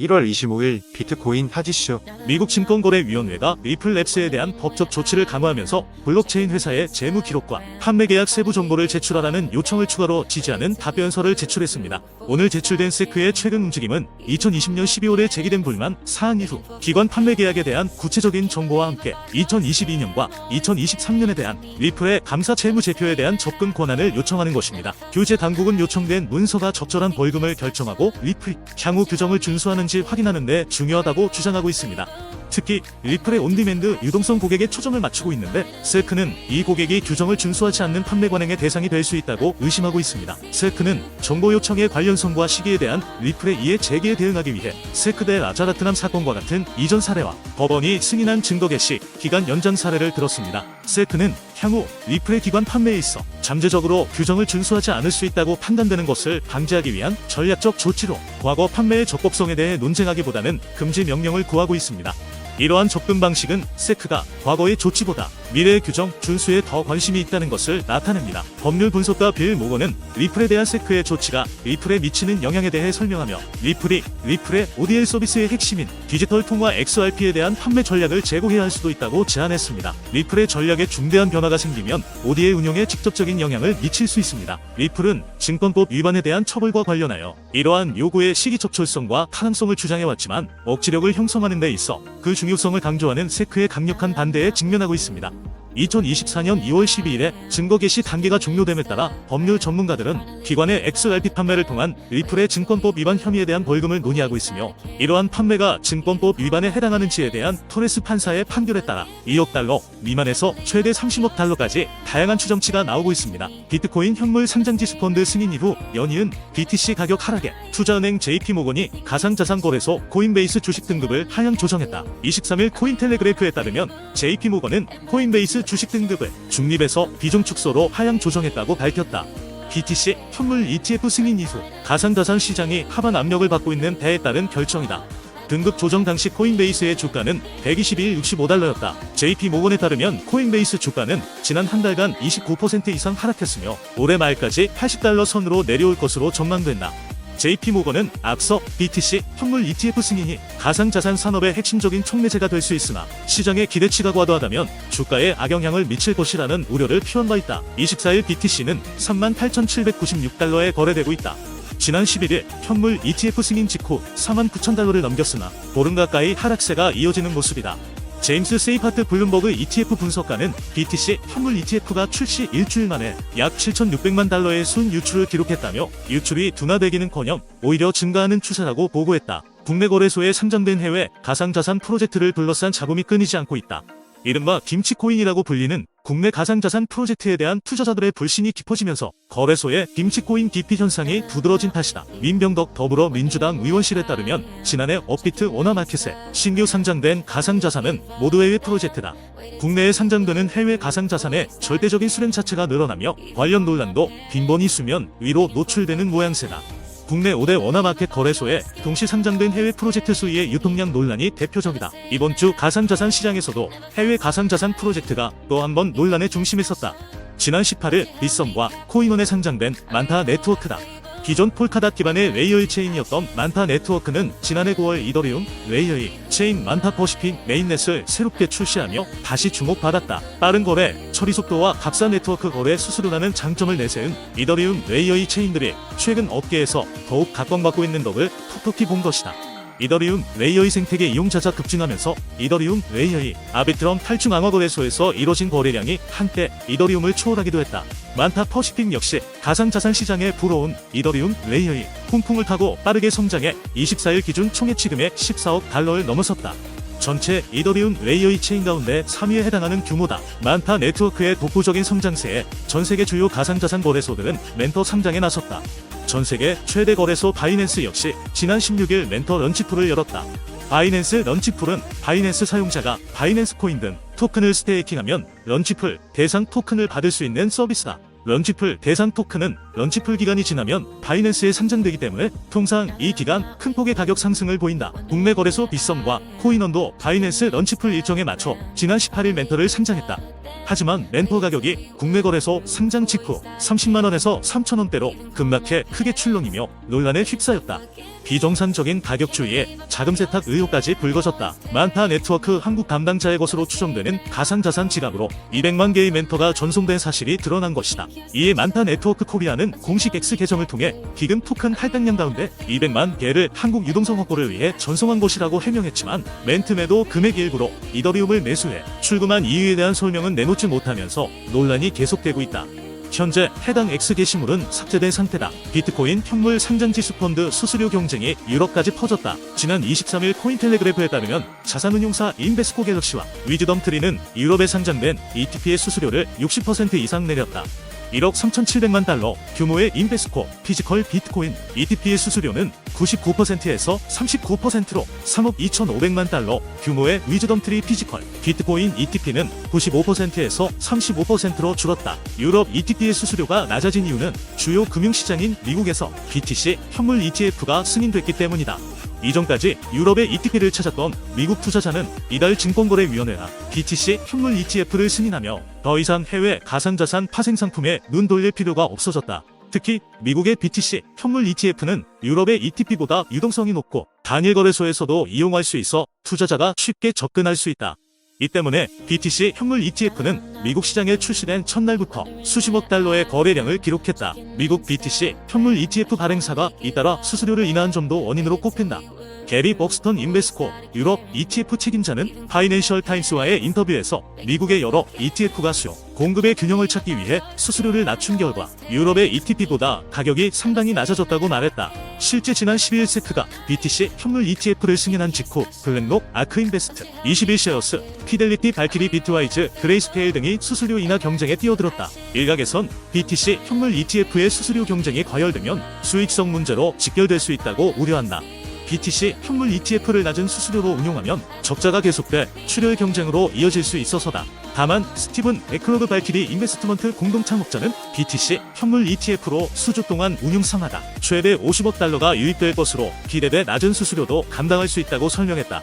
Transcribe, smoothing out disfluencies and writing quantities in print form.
1월 25일 비트코인 하지슈. 미국 증권거래위원회가 리플랩스에 대한 법적 조치를 강화하면서 블록체인 회사의 재무 기록과 판매 계약 세부 정보를 제출하라는 요청을 추가로 지지하는 답변서를 제출했습니다. 오늘 제출된 세크의 최근 움직임은 2020년 12월에 제기된 불만 사항 이후 기관 판매 계약에 대한 구체적인 정보와 함께 2022년과 2023년에 대한 리플의 감사 채무 제표에 대한 접근 권한을 요청하는 것입니다. 규제 당국은 요청된 문서가 적절한 벌금을 결정하고 리플이 향후 규정을 준수하는 확인하는 데 중요하다고 주장하고 있습니다. 특히 리플의 온디맨드 유동성 고객에 초점을 맞추고 있는데 세크는 이 고객이 규정을 준수하지 않는 판매 관행의 대상이 될 수 있다고 의심하고 있습니다. 세크는 정보 요청의 관련성과 시기에 대한 리플의 이해 제기에 대응하기 위해 세크 대 라자라트남 사건과 같은 이전 사례와 법원이 승인한 증거 개시 기간 연장 사례를 들었습니다. 세크는 향후 리플의 기관 판매에 있어 잠재적으로 규정을 준수하지 않을 수 있다고 판단되는 것을 방지하기 위한 전략적 조치로 과거 판매의 적법성에 대해 논쟁하기보다는 금지 명령을 구하고 있습니다. 이러한 접근 방식은 세크가 과거의 조치보다 미래의 규정 준수에 더 관심이 있다는 것을 나타냅니다. 법률 분석가 빌 모건은 리플에 대한 세크의 조치가 리플에 미치는 영향에 대해 설명하며 리플의 ODL 서비스의 핵심인 디지털 통화 XRP에 대한 판매 전략을 재고해야 할 수도 있다고 제안했습니다. 리플의 전략에 중대한 변화가 생기면 ODL 운용에 직접적인 영향을 미칠 수 있습니다. 리플은 증권법 위반에 대한 처벌과 관련하여 이러한 요구의 시기 적절성과 타당성을 주장해왔지만 억지력을 형성하는 데 있어 그 중요성을 강조하는 세크의 강력한 반대에 직면하고 있습니다. 2024년 2월 12일에 증거 개시 단계가 종료됨에 따라 법률 전문가들은 기관의 XRP 판매를 통한 리플의 증권법 위반 혐의에 대한 벌금을 논의하고 있으며 이러한 판매가 증권법 위반에 해당하는지에 대한 토레스 판사의 판결에 따라 2억 달러 미만에서 최대 30억 달러까지 다양한 추정치가 나오고 있습니다. 비트코인 현물 상장지수 펀드 승인 이후 연이은 BTC 가격 하락에 투자은행 JP모건이 가상자산거래소 코인베이스 주식 등급을 하향 조정했다. 23일 코인텔레그래프에 따르면 JP모건은 코인베이스 주식 등급을 중립에서 비중 축소로 하향 조정했다고 밝혔다. BTC 현물 ETF 승인 이후 가상자산 시장이 하반 압력을 받고 있는 데에 따른 결정이다. 등급 조정 당시 코인베이스의 주가는 121 65달러였다. JP모건에 따르면 코인베이스 주가는 지난 한 달간 29% 이상 하락했으며 올해 말까지 80달러 선으로 내려올 것으로 전망된다. JP모건은 앞서 BTC 현물 ETF 승인이 가상자산 산업의 핵심적인 촉매제가 될 수 있으나 시장의 기대치가 과도하다면 주가에 악영향을 미칠 것이라는 우려를 표한 바 있다. 24일 BTC는 38,796달러에 거래되고 있다. 지난 11일 현물 ETF 승인 직후 49,000달러를 넘겼으나 보름 가까이 하락세가 이어지는 모습이다. 제임스 세이파트 블룸버그 ETF 분석가는 BTC 현물 ETF가 출시 일주일 만에 약 7,600만 달러의 순 유출을 기록했다며 유출이 둔화되기는커녕 오히려 증가하는 추세라고 보고했다. 국내 거래소에 상장된 해외 가상자산 프로젝트를 둘러싼 잡음이 끊이지 않고 있다. 이른바 김치코인이라고 불리는 국내 가상자산 프로젝트에 대한 투자자들의 불신이 깊어지면서 거래소의 김치코인 기피 현상이 두드러진 탓이다. 민병덕 더불어민주당 의원실에 따르면 지난해 업비트 원화마켓에 신규 상장된 가상자산은 모두 해외 프로젝트다. 국내에 상장되는 해외 가상자산의 절대적인 수량 자체가 늘어나며 관련 논란도 빈번히 수면 위로 노출되는 모양새다. 국내 5대 원화마켓 거래소에 동시 상장된 해외 프로젝트 수위의 유통량 논란이 대표적이다. 이번 주 가상자산 시장에서도 해외 가상자산 프로젝트가 또 한 번 논란의 중심에 섰다. 지난 18일 빗썸과 코인원에 상장된 만타 네트워크다. 기존 폴카닷 기반의 레이어이 체인이었던 만타 네트워크는 지난해 9월 이더리움 레이어이 체인 만타 퍼시픽 메인넷을 새롭게 출시하며 다시 주목받았다. 빠른 거래, 처리 속도와 값싼 네트워크 거래 수수료라는 장점을 내세운 이더리움 레이어이 체인들이 최근 업계에서 더욱 각광받고 있는 덕을 톡톡히 본 것이다. 이더리움 레이어이 생태계 이용자가 급증하면서 이더리움 레이어이 아비트럼 탈중 강화 거래소에서 이뤄진 거래량이 한때 이더리움을 초월하기도 했다. 만타 퍼시픽 역시 가상자산 시장에 불어온 이더리움 레이어이 훈풍을 타고 빠르게 성장해 24일 기준 총해치 금액 14억 달러를 넘어섰다. 전체 이더리움 레이어이 체인 가운데 3위에 해당하는 규모다. 만타 네트워크의 독보적인 성장세에 전세계 주요 가상자산 거래소들은 멘터 상장에 나섰다. 전세계 최대 거래소 바이낸스 역시 지난 16일 멘터 런치풀을 열었다. 바이낸스 런치풀은 바이낸스 사용자가 바이낸스 코인 등 토큰을 스테이킹하면 런치풀 대상 토큰을 받을 수 있는 서비스다. 런치풀 대상 토큰은 런치풀 기간이 지나면 바이낸스에 상장되기 때문에 통상 이 기간 큰 폭의 가격 상승을 보인다. 국내 거래소 빗썸과 코인원도 바이낸스 런치풀 일정에 맞춰 지난 18일 멘터를 상장했다. 하지만 멘터 가격이 국내 거래소 상장 직후 30만원에서 3천원대로 급락해 크게 출렁이며 논란에 휩싸였다. 비정상적인 가격 추이에 자금 세탁 의혹까지 불거졌다. 만타 네트워크 한국 담당자의 것으로 추정되는 가상자산 지갑으로 200만 개의 멘터가 전송된 사실이 드러난 것이다. 이에 만타 네트워크 코리아는 공식 X 계정을 통해 기금 토큰 할당량 가운데 200만 개를 한국 유동성 확보를 위해 전송한 것이라고 해명했지만 맨틈에도 금액 일부로 이더리움을 매수해 출금한 이유에 대한 설명은 내놓지 못하면서 논란이 계속되고 있다. 현재 해당 X 게시물은 삭제된 상태다. 비트코인 현물 상장지수 펀드 수수료 경쟁이 유럽까지 퍼졌다. 지난 23일 코인텔레그래프에 따르면 자산운용사 인베스코 갤럭시와 위즈덤트리는 유럽에 상장된 ETP의 수수료를 60% 이상 내렸다. 1억 3,700만 달러 규모의 인베스코 피지컬 비트코인 ETP의 수수료는 99%에서 39%로 3억 2,500만 달러 규모의 위즈덤트리 피지컬 비트코인 ETP는 95%에서 35%로 줄었다. 유럽 ETP의 수수료가 낮아진 이유는 주요 금융시장인 미국에서 BTC 현물 ETF가 승인됐기 때문이다. 이전까지 유럽의 ETP를 찾았던 미국 투자자는 이달 증권거래위원회가 BTC 현물 ETF를 승인하며 더 이상 해외 가상자산 파생 상품에 눈 돌릴 필요가 없어졌다. 특히 미국의 BTC 현물 ETF는 유럽의 ETP보다 유동성이 높고 단일 거래소에서도 이용할 수 있어 투자자가 쉽게 접근할 수 있다. 이 때문에 BTC 현물 ETF는 미국 시장에 출시된 첫날부터 수십억 달러의 거래량을 기록했다. 미국 BTC 현물 ETF 발행사가 잇따라 수수료를 인하한 점도 원인으로 꼽힌다. 게리 벅스턴 인베스코 유럽 ETF 책임자는 파이낸셜 타임스와의 인터뷰에서 미국의 여러 ETF가 수요, 공급의 균형을 찾기 위해 수수료를 낮춘 결과 유럽의 ETP보다 가격이 상당히 낮아졌다고 말했다. 실제 지난 12일 세트가 BTC 현물 ETF를 승인한 직후 블랙록, 아크인베스트, 21쉐어스, 피델리티, 발키리, 비트와이즈, 그레이스케일 등이 수수료 인하 경쟁에 뛰어들었다. 일각에선 BTC 현물 ETF의 수수료 경쟁이 과열되면 수익성 문제로 직결될 수 있다고 우려한다. BTC 현물 ETF를 낮은 수수료로 운용하면 적자가 계속돼 출혈 경쟁으로 이어질 수 있어서다. 다만 스티븐 에클로그 발키리 인베스트먼트 공동 창업자는 BTC 현물 ETF로 수주 동안 운용 상하다 최대 50억 달러가 유입될 것으로 기대돼 낮은 수수료도 감당할 수 있다고 설명했다.